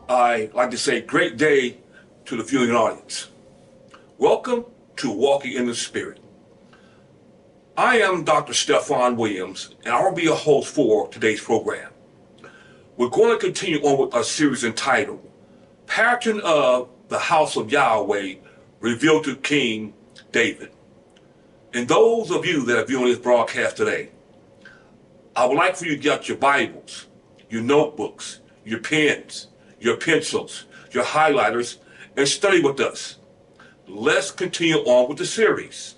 I like to say great day to the viewing audience. Welcome to Walking in the Spirit. I am Dr. Stefan Williams, and I will be your host for today's program. We're going to continue on with our series entitled Pattern of the House of Yahweh Revealed to King David. And those of you that are viewing this broadcast today, I would like for you to get your Bibles, your notebooks, your pens, your pencils, your highlighters, and study with us. Let's continue on with the series.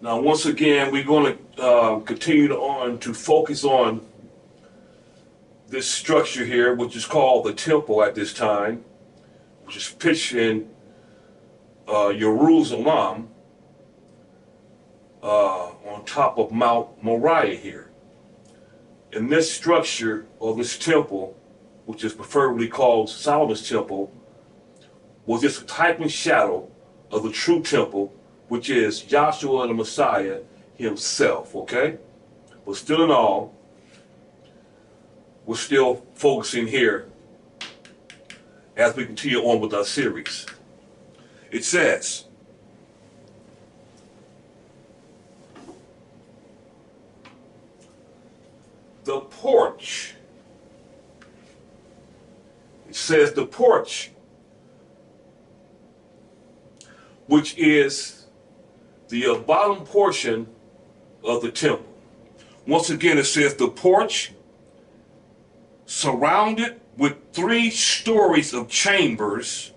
Now, once again, we're going to continue on to focus on this structure here, which is called the temple at this time, which is pitched in Jerusalem on top of Mount Moriah here. And this structure, or this temple, which is preferably called Solomon's Temple, was just a type and shadow of the true temple, which is Yahshua the Messiah himself, okay? But still in all, we're still focusing here as we continue on with our series. It says, the porch. It says the porch, which is the bottom portion of the temple. Once again, it says the porch, surrounded with 3 stories of chambers,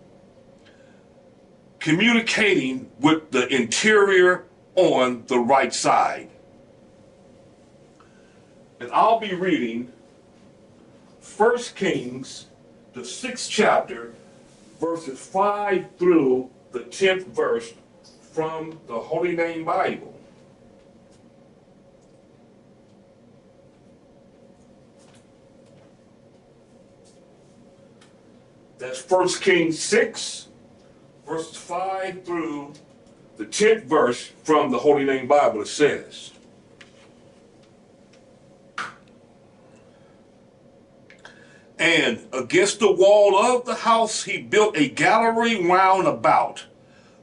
communicating with the interior on the right side. And I'll be reading 1 Kings, the 6th chapter, verses 5 through the 10th verse from the Holy Name Bible. That's 1 Kings 6, verses 5 through the 10th verse from the Holy Name Bible. It says, and against the wall of the house he built a gallery round about,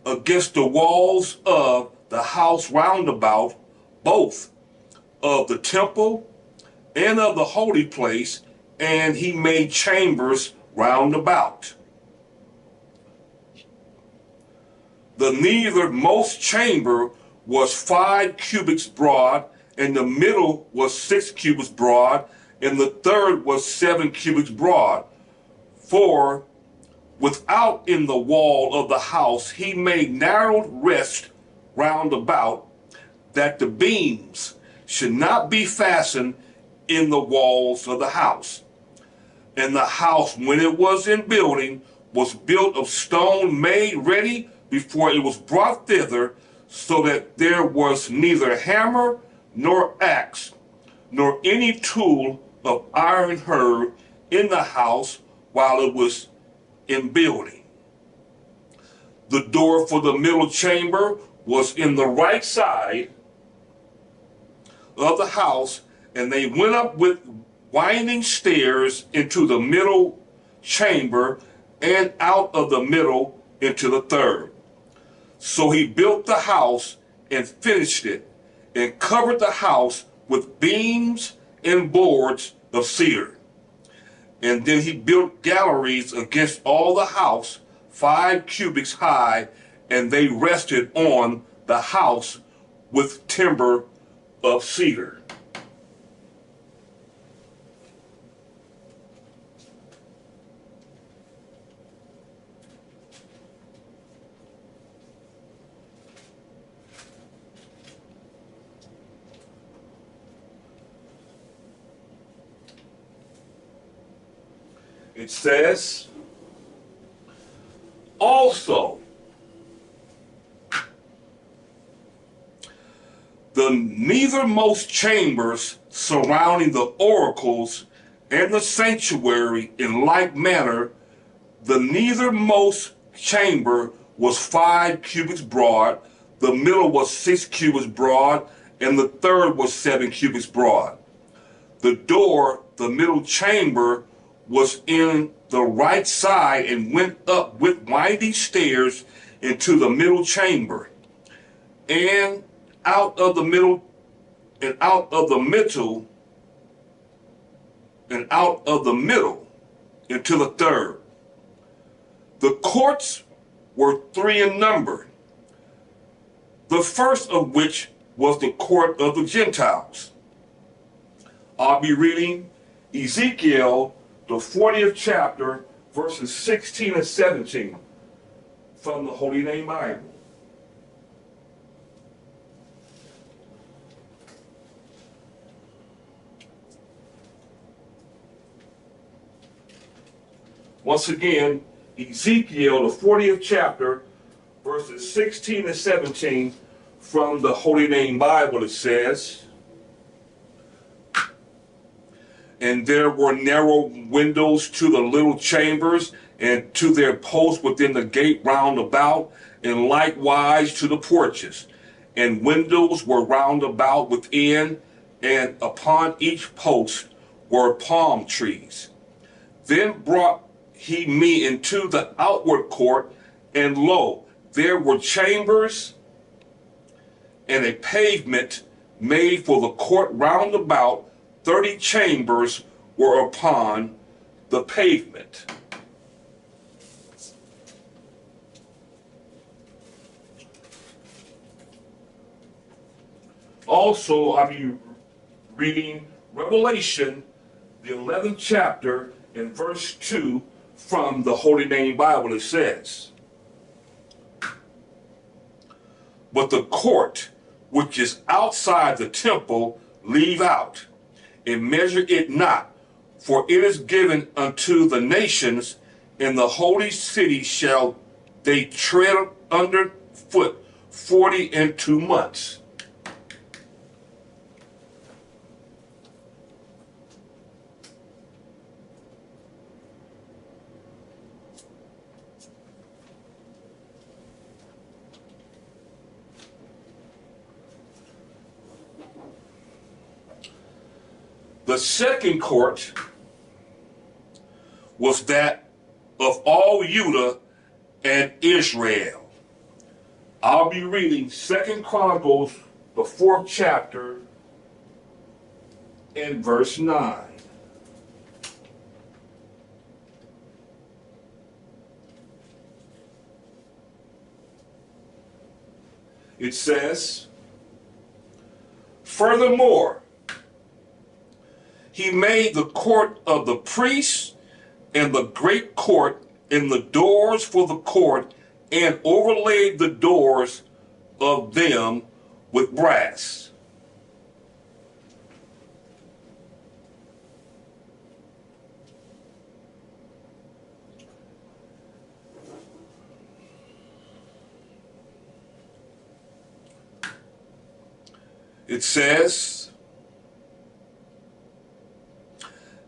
against the walls of the house round about, both of the temple and of the holy place, and he made chambers round about. The nethermost chamber was 5 cubits broad, and the middle was 6 cubits broad, and the third was 7 cubits broad. For without in the wall of the house he made narrowed rest round about, that the beams should not be fastened in the walls of the house. And the house, when it was in building, was built of stone made ready before it was brought thither, so that there was neither hammer nor axe, nor any tool of iron heard in the house while it was in building. The door for the middle chamber was in the right side of the house, and they went up with winding stairs into the middle chamber and out of the middle into the third. So he built the house and finished it, and covered the house with beams and boards of cedar. And then he built galleries against all the house, 5 cubits high, and they rested on the house with timber of cedar. It says, also, the nethermost chambers surrounding the oracles and the sanctuary in like manner, the nethermost chamber was 5 cubits broad, the middle was 6 cubits broad, and the third was 7 cubits broad. The door, the middle chamber, was in the right side and went up with winding stairs into the middle chamber, and out of the middle and out of the middle and out of the middle into the third. The courts were 3 in number, the first of which was the court of the Gentiles. I'll be reading Ezekiel, the 40th chapter, verses 16 and 17 from the Holy Name Bible. Once again, Ezekiel, the 40th chapter, verses 16 and 17 from the Holy Name Bible. It says, and there were narrow windows to the little chambers, and to their posts within the gate round about, and likewise to the porches. And windows were round about within, and upon each post were palm trees. Then brought he me into the outward court, and lo, there were chambers and a pavement made for the court round about. 30 chambers were upon the pavement. Also, I'll be reading Revelation, the 11th chapter, and verse 2 from the Holy Name Bible. It says, but the court which is outside the temple leave out, and measure it not, for it is given unto the nations, and the holy city shall they tread under foot 42 months. The second court was that of all Judah and Israel. I'll be reading 2 Chronicles, the 4th chapter, and verse 9. It says, furthermore, he made the court of the priests and the great court and the doors for the court, and overlaid the doors of them with brass. It says,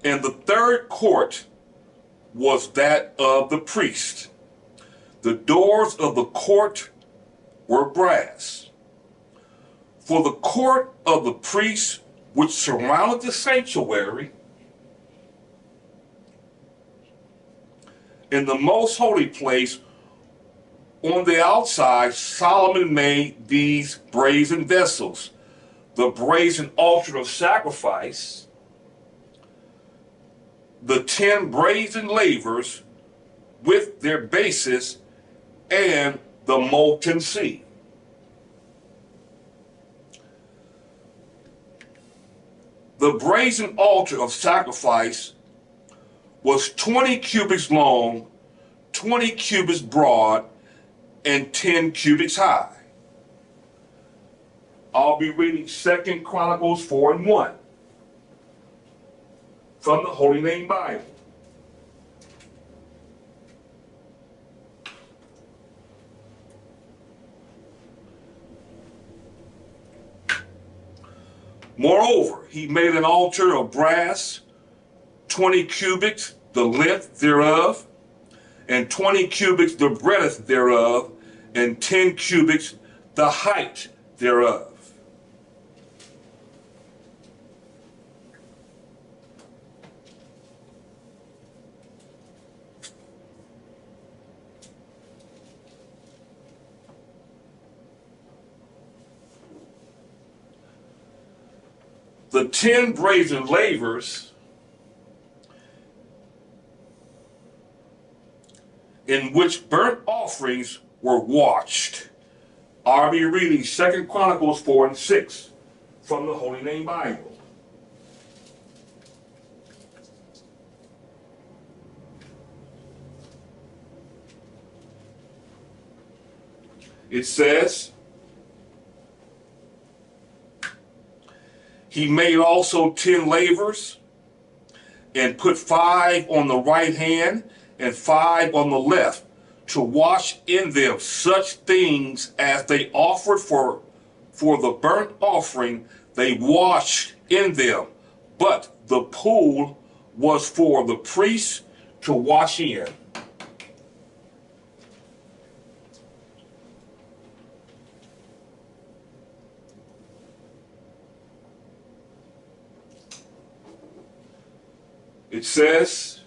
and the third court was that of the priest. The doors of the court were brass. For the court of the priests, which surrounded the sanctuary, in the most holy place, on the outside, Solomon made these brazen vessels: the brazen altar of sacrifice, the 10 brazen lavers with their bases, and the molten sea. The brazen altar of sacrifice was 20 cubits long, 20 cubits broad, and 10 cubits high. I'll be reading 2 Chronicles 4:1 from the Holy Name Bible. Moreover, he made an altar of brass, 20 cubits the length thereof, and 20 cubits the breadth thereof, and 10 cubits the height thereof. The 10 brazen lavers in which burnt offerings were watched. I'll be reading 2 Chronicles 4:6 from the Holy Name Bible. It says, he made also 10 lavers, and put 5 on the right hand and 5 on the left, to wash in them such things as they offered for the burnt offering. They washed in them, but the pool was for the priests to wash in. It says,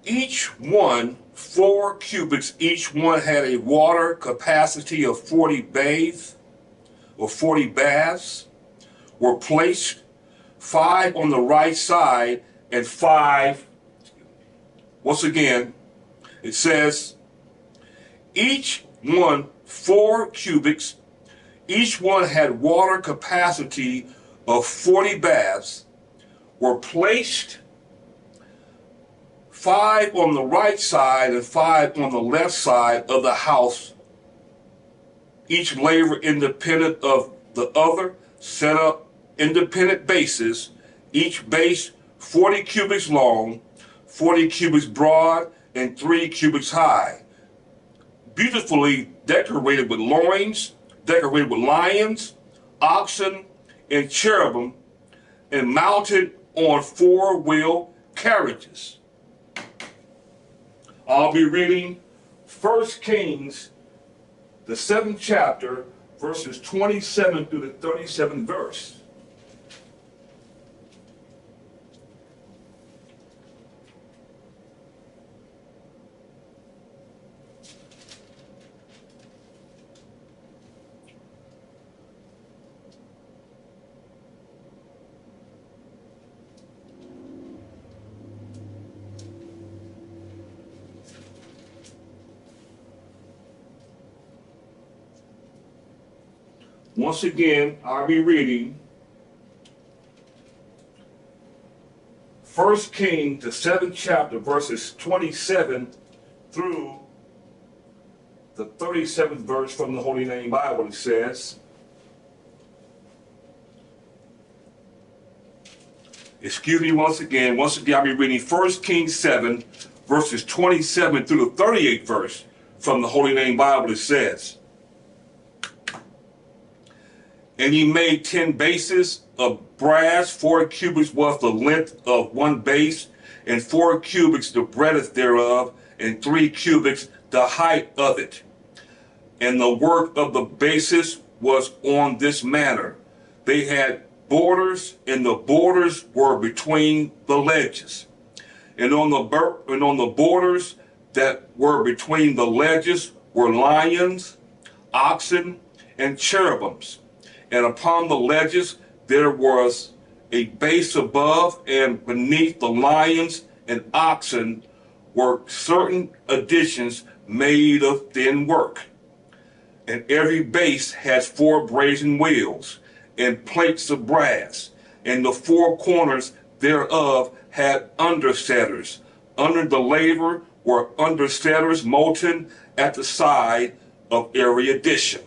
each one 4 cubits, each one had a water capacity of 40 baths, or 40 baths, were placed 5 on the right side and 5, once again, it says, each one 4 cubits, each one had water capacity of 40 baths, were placed 5 on the right side and 5 on the left side of the house, each laver independent of the other, set up independent bases, each base 40 cubits long, 40 cubits broad, and 3 cubits high, beautifully decorated with loins, decorated with lions, oxen, and cherubim, and mounted on 4-wheel carriages. I'll be reading 1 Kings, the 7th chapter, verses 27 through the 37th verse. Once again, I'll be reading 1 Kings, the 7th chapter, verses 27 through the 37th verse from the Holy Name Bible. It says, excuse me once again, I'll be reading 1 Kings 7, verses 27 through the 38th verse from the Holy Name Bible. It says, and he made 10 bases of brass, 4 cubits was the length of one base, and 4 cubits the breadth thereof, and 3 cubits the height of it. And the work of the bases was on this manner. They had borders, and the borders were between the ledges. And on the borders that were between the ledges were lions, oxen, and cherubims. And upon the ledges there was a base above, and beneath the lions and oxen were certain additions made of thin work. And every base has 4 brazen wheels and plates of brass, and the 4 corners thereof had undersetters. Under the laver were undersetters molten at the side of every addition.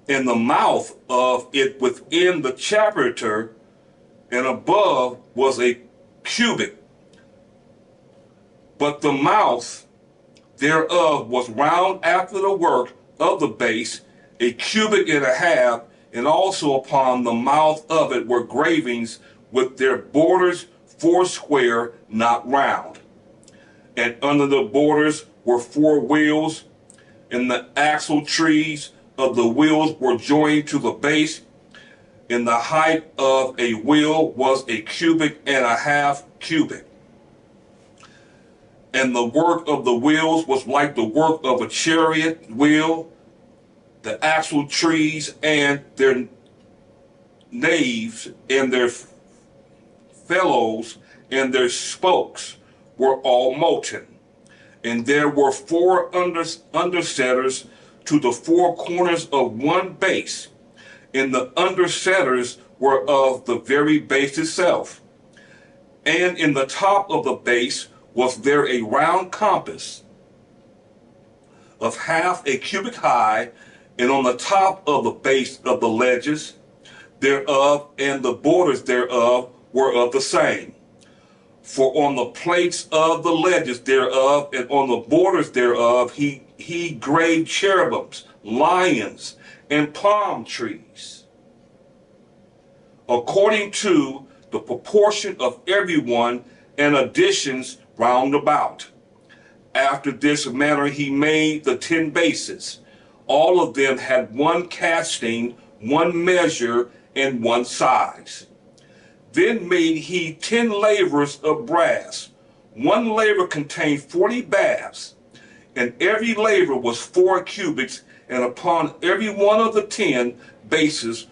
In the mouth of it within the chapiter and above was a cubit, but the mouth thereof was round after the work of the base, a cubit and a half, and also upon the mouth of it were gravings with their borders 4 square, not round. And under the borders were 4 wheels, and the axle trees of the wheels were joined to the base, and the height of a wheel was a cubit and a half cubit. And the work of the wheels was like the work of a chariot wheel. The axle trees and their naves and their felloes and their spokes were all molten. And there were 4 undersetters to the 4 corners of one base, and the undersetters were of the very base itself. And in the top of the base was there a round compass of half a cubit high, and on the top of the base of the ledges thereof and the borders thereof were of the same. For on the plates of the ledges thereof and on the borders thereof he graved cherubims, lions, and palm trees, according to the proportion of every one, and additions round about. After this manner he made the 10 bases. All of them had 1 casting, 1 measure, and 1 size. Then made he 10 lavers of brass. 1 laver contained 40 baths, and every laver was 4 cubits, and upon every one of the 10 bases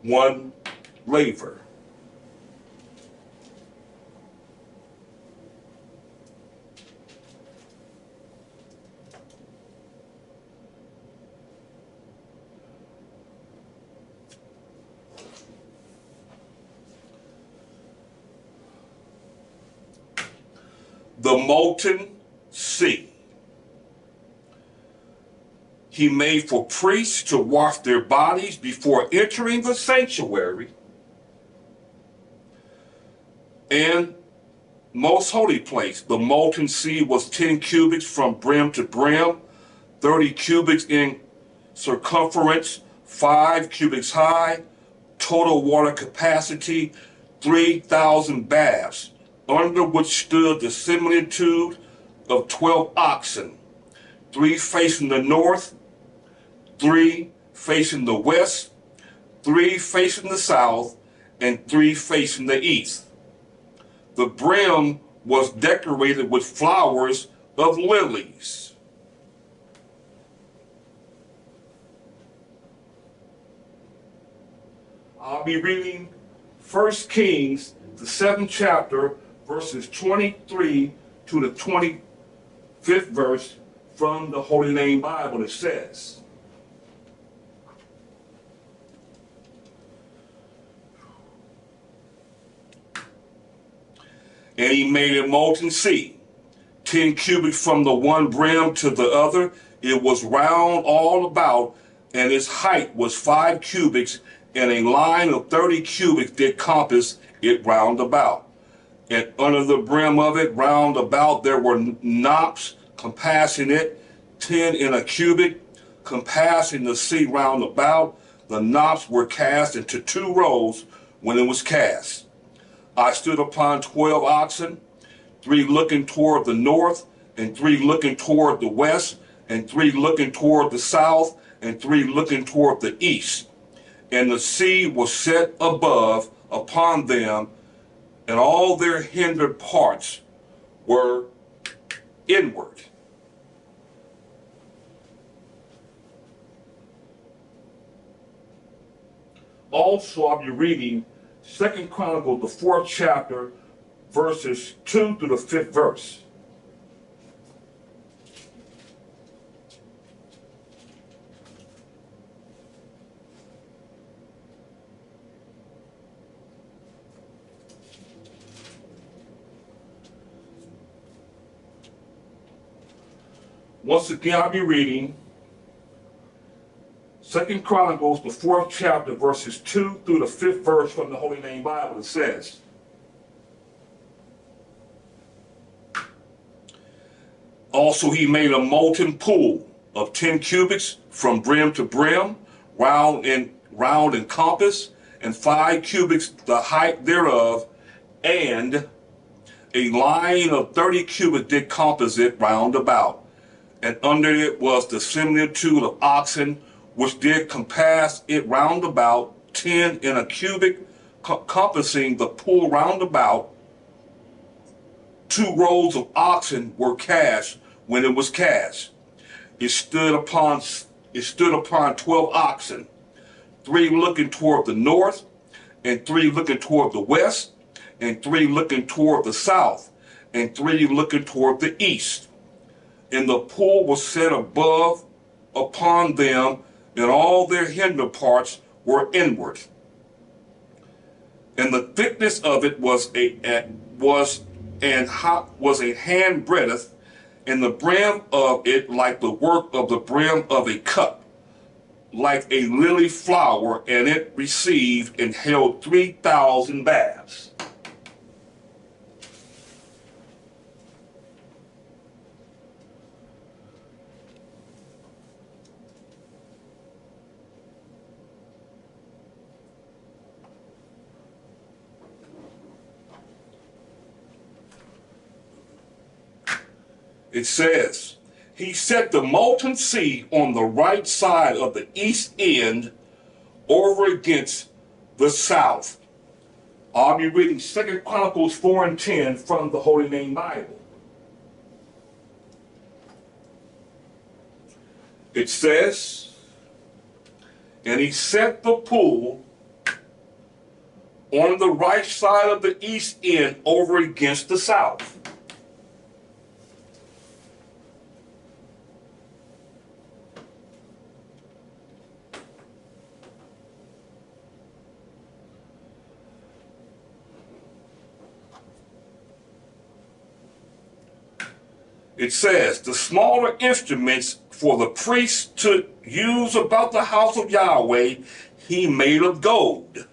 1 laver. The molten sea he made for priests to wash their bodies before entering the sanctuary and most holy place. The molten sea was 10 cubits from brim to brim, 30 cubits in circumference, 5 cubits high, total water capacity 3,000 baths, under which stood the similitude of 12 oxen, 3 facing the north, 3 facing the west, 3 facing the south, and 3 facing the east. The brim was decorated with flowers of lilies. I'll be reading 1 Kings, the 7th chapter, verses 23 to the 25th verse from the Holy Name Bible. It says, and he made a molten sea, 10 cubits from the one brim to the other. It was round all about, and its height was 5 cubits, and a line of 30 cubits did compass it round about. And under the brim of it round about there were knops compassing it, 10 in a cubit, compassing the sea round about. The knops were cast into 2 rows when it was cast. I stood upon 12 oxen, 3 looking toward the north, and 3 looking toward the west, and 3 looking toward the south, and 3 looking toward the east. And the sea was set above upon them, and all their hinder parts were inward. Also, I'll be reading 2 Chronicles, the 4th chapter, verses 2 through the 5th verse. Once again, I'll be reading 2 Chronicles, the 4th chapter, verses 2 through the 5th verse from the Holy Name Bible. It says, "Also he made a molten pool of 10 cubits from brim to brim, round in compass, and 5 cubits the height thereof, and a line of 30 cubits did compass it round about. And under it was the similitude of oxen, which did compass it round about, 10 in a cubit, compassing the pool round about. 2 rows of oxen were cast when it was cast. It stood upon 12 oxen, 3 looking toward the north, and 3 looking toward the west, and 3 looking toward the south, and 3 looking toward the east. And the pool was set above upon them, and all their hinder parts were inward. And the thickness of it was a hand breadth, and the brim of it like the work of the brim of a cup, like a lily flower, and it received and held 3,000 baths." It says, "He set the molten sea on the right side of the east end over against the south." I'll be reading 2 Chronicles 4 and 10 from the Holy Name Bible. It says, "And he set the pool on the right side of the east end over against the south." It says, "The smaller instruments for the priests to use about the house of Yahweh, he made of gold."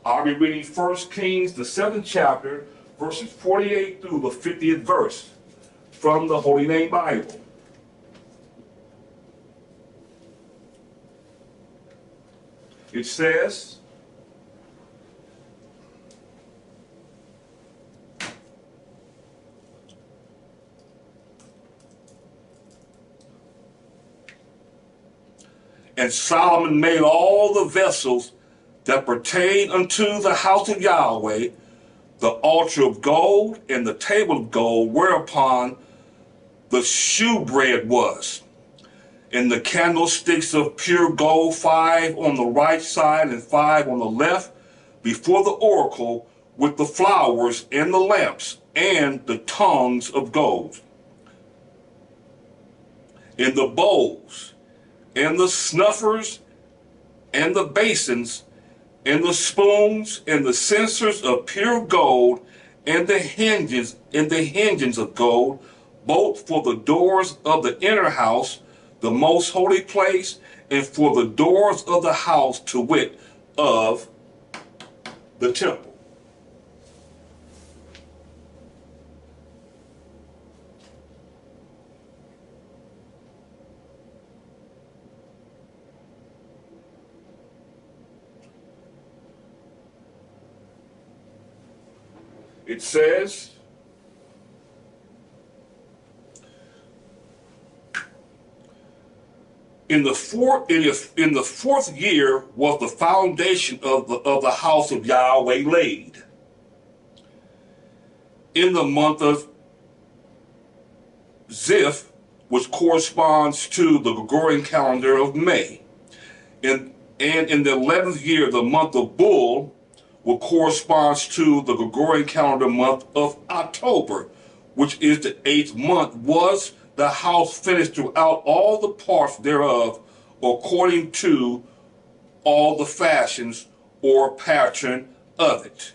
I'll be reading 1 Kings, the 7th chapter, verses 48 through the 50th verse from the Holy Name Bible. It says, "And Solomon made all the vessels that pertain unto the house of Yahweh, the altar of gold and the table of gold, whereupon the shewbread was, and the candlesticks of pure gold, 5 on the right side and 5 on the left, before the oracle, with the flowers and the lamps and the tongues of gold, and the bowls and the snuffers and the basins and the spoons and the censers of pure gold, and the hinges of gold, both for the doors of the inner house, the most holy place, and for the doors of the house, to wit, of the temple." It says, in the fourth year was the foundation of the house of Yahweh laid, in the month of Ziph, which corresponds to the Gregorian calendar of May. And And in the 11th year, the month of Bull, which corresponds to the Gregorian calendar month of October, which is the 8th month, was the house finished throughout all the parts thereof, according to all the fashions or pattern of it.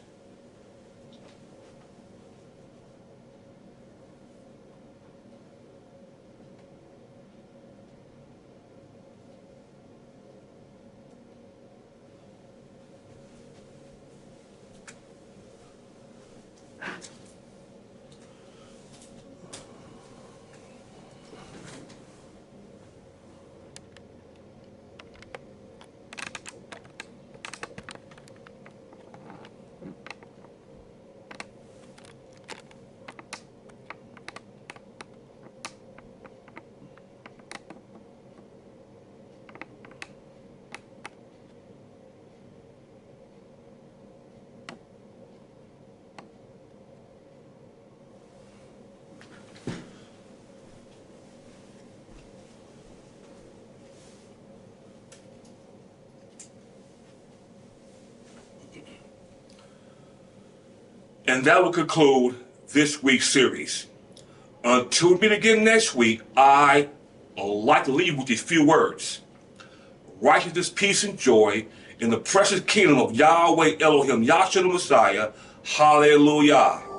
And that will conclude this week's series. Until we meet again next week, I like to leave you with these few words. Righteousness, peace, and joy in the precious kingdom of Yahweh Elohim, Yahshua the Messiah. Hallelujah.